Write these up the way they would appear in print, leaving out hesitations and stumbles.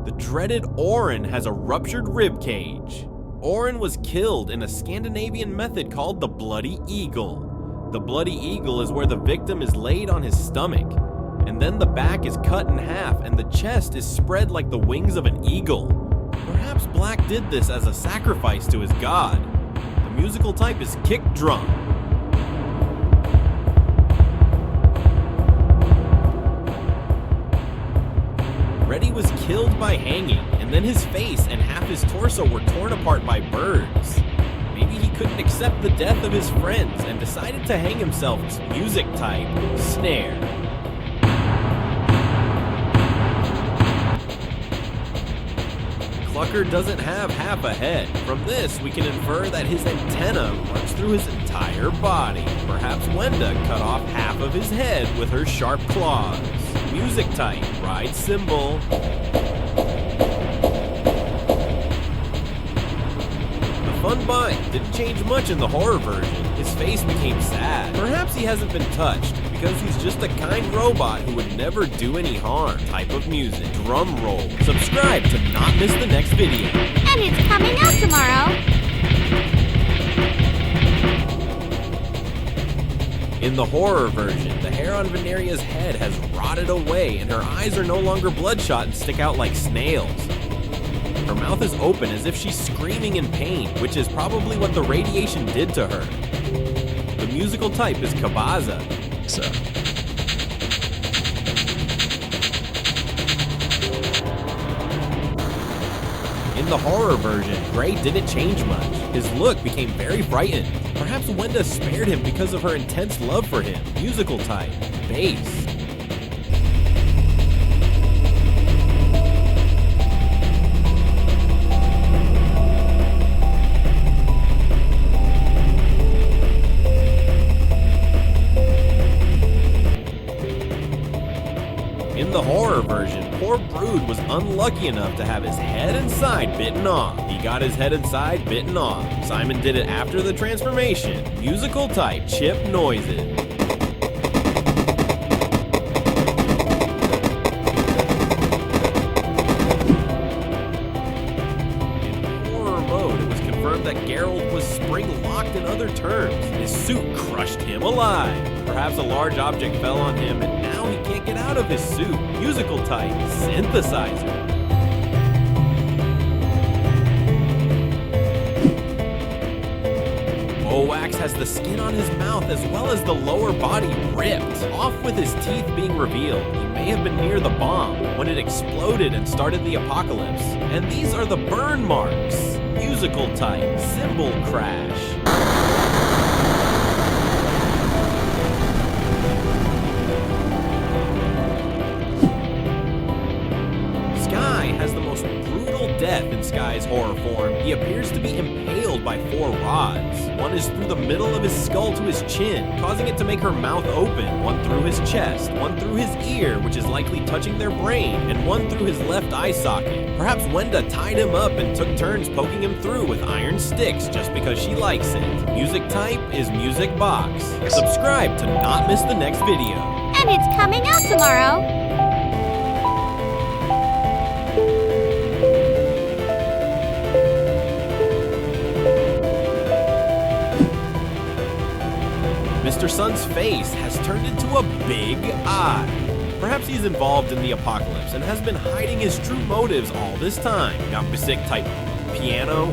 The dreaded Oren has a ruptured rib cage. Oren was killed in a Scandinavian method called the Bloody Eagle. The Bloody Eagle is where the victim is laid on his stomach, and then the back is cut in half and the chest is spread like the wings of an eagle. Perhaps Black did this as a sacrifice to his god. The musical type is kick drum. Raddy was killed by hanging, and then his face and half his torso were torn apart by birds. Maybe he couldn't accept the death of his friends and decided to hang himself. Music type, snare. Clukr doesn't have half a head. From this, we can infer that his antenna runs through his entire body. Perhaps Wenda cut off half of his head with her sharp claws. Music type, ride cymbal. The fun bind didn't change much in the horror version. His face became sad. Perhaps he hasn't been touched, because he's just a kind robot who would never do any harm. Type of music, drum roll. Subscribe to not miss the next video. And it's coming out tomorrow. In the horror version, the hair on Vineria's head has rotted away and her eyes are no longer bloodshot and stick out like snails. Her mouth is open as if she's screaming in pain, which is probably what the radiation did to her. The musical type is kabaza. In the horror version, Gray didn't change much. His look became very frightened. Perhaps Wenda spared him because of her intense love for him. Musical type, bass. In the horror version, poor Brud was unlucky enough to have his head and side bitten off. He got his head and side bitten off. Simon did it after the transformation. Musical type, chip noises. In horror mode, it was confirmed that Garnold was spring-locked in other terms. His suit crushed him alive. Perhaps a large object fell on him and now he can't get out of his suit. Musical type, synthesizer. Owackx has the skin on his mouth as well as the lower body ripped off with his teeth being revealed. He may have been near the bomb when it exploded and started the apocalypse. And these are the burn marks. Musical type, cymbal crash. Has the most brutal death in Sky's horror form. He appears to be impaled by 4 rods. One is through the middle of his skull to his chin, causing it to make her mouth open. One through his chest, one through his ear, which is likely touching their brain, and one through his left eye socket. Perhaps Wenda tied him up and took turns poking him through with iron sticks just because she likes it. Music type is music box. Subscribe to not miss the next video. And it's coming out tomorrow. Mr.Sun's face has turned into a big eye. Perhaps he's involved in the apocalypse and has been hiding his true motives all this time. Now, music type piano.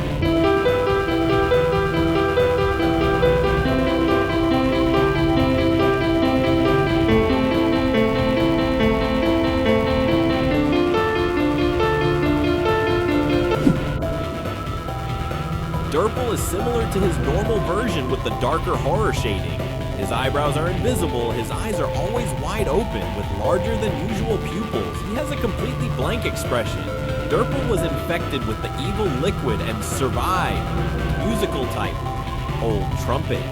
Durple is similar to his normal version with the darker horror shading. His eyebrows are invisible, his eyes are always wide open with larger than usual pupils. He has a completely blank expression. Durple was infected with the evil liquid and survived. Musical type, old trumpet.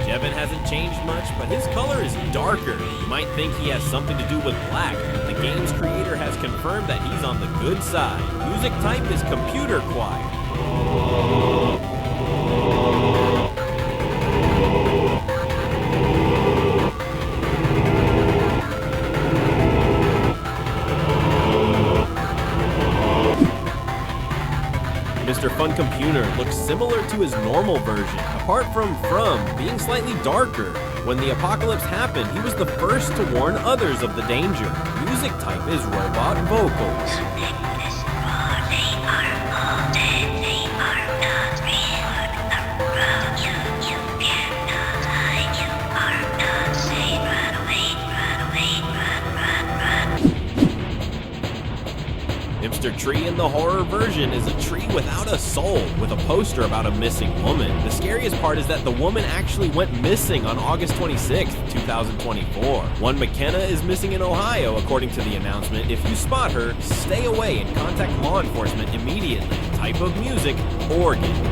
Jevin hasn't changed much, but his color is darker. You might think Pinki has something to do with black. The game's creator has confirmed that he's on the good side. Music type is computer choir. Mr. Fun Computer looks similar to his normal version, apart from being slightly darker. When the apocalypse happened, he was the first to warn others of the danger. Music type is robot vocals. Mr.Tree in the horror version is a tree without a soul, with a poster about a missing woman. The scariest part is that the woman actually went missing on August 26, 2024. One McKenna is missing in Ohio, according to the announcement. If you spot her, stay away and contact law enforcement immediately. Type of music, organ.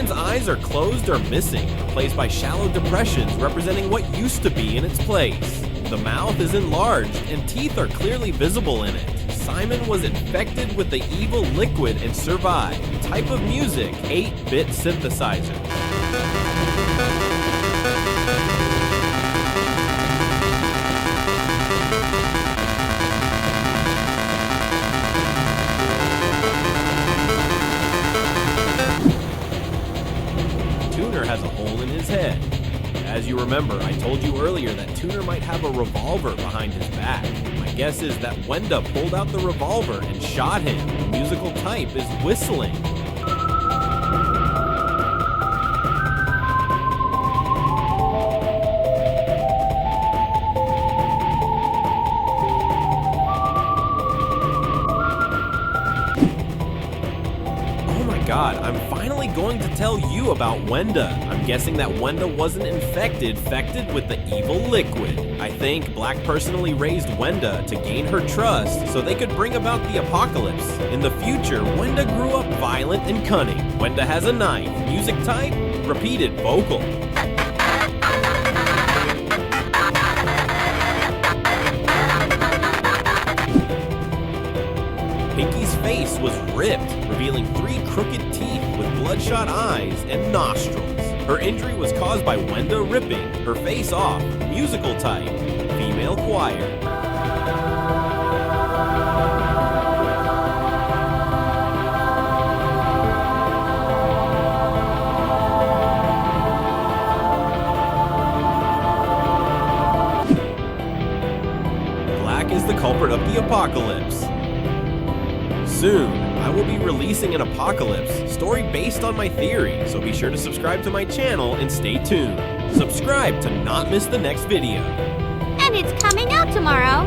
Eyes are closed or missing, replaced by shallow depressions representing what used to be in its place. The mouth is enlarged and teeth are clearly visible in it. Simon was infected with the evil liquid and survived. Type of music, 8-bit synthesizer. Has a hole in his head. As you remember, I told you earlier that Tuner might have a revolver behind his back. My guess is that Wenda pulled out the revolver and shot him. The musical type is whistling. God, I'm finally going to tell you about Wenda. I'm guessing that Wenda wasn't infected with the evil liquid. I think Black personally raised Wenda to gain her trust so they could bring about the apocalypse. In the future, Wenda grew up violent and cunning. Wenda has a knife. Music type, repeated vocal. Pinki's face was ripped, revealing 3 crooked teeth with bloodshot eyes and nostrils. Her injury was caused by Wenda ripping her face off. Musical type, female choir. Black is the culprit of the apocalypse. Soon, I will be releasing an apocalypse story based on my theory, so be sure to subscribe to my channel and stay tuned. Subscribe to not miss the next video. And it's coming out tomorrow.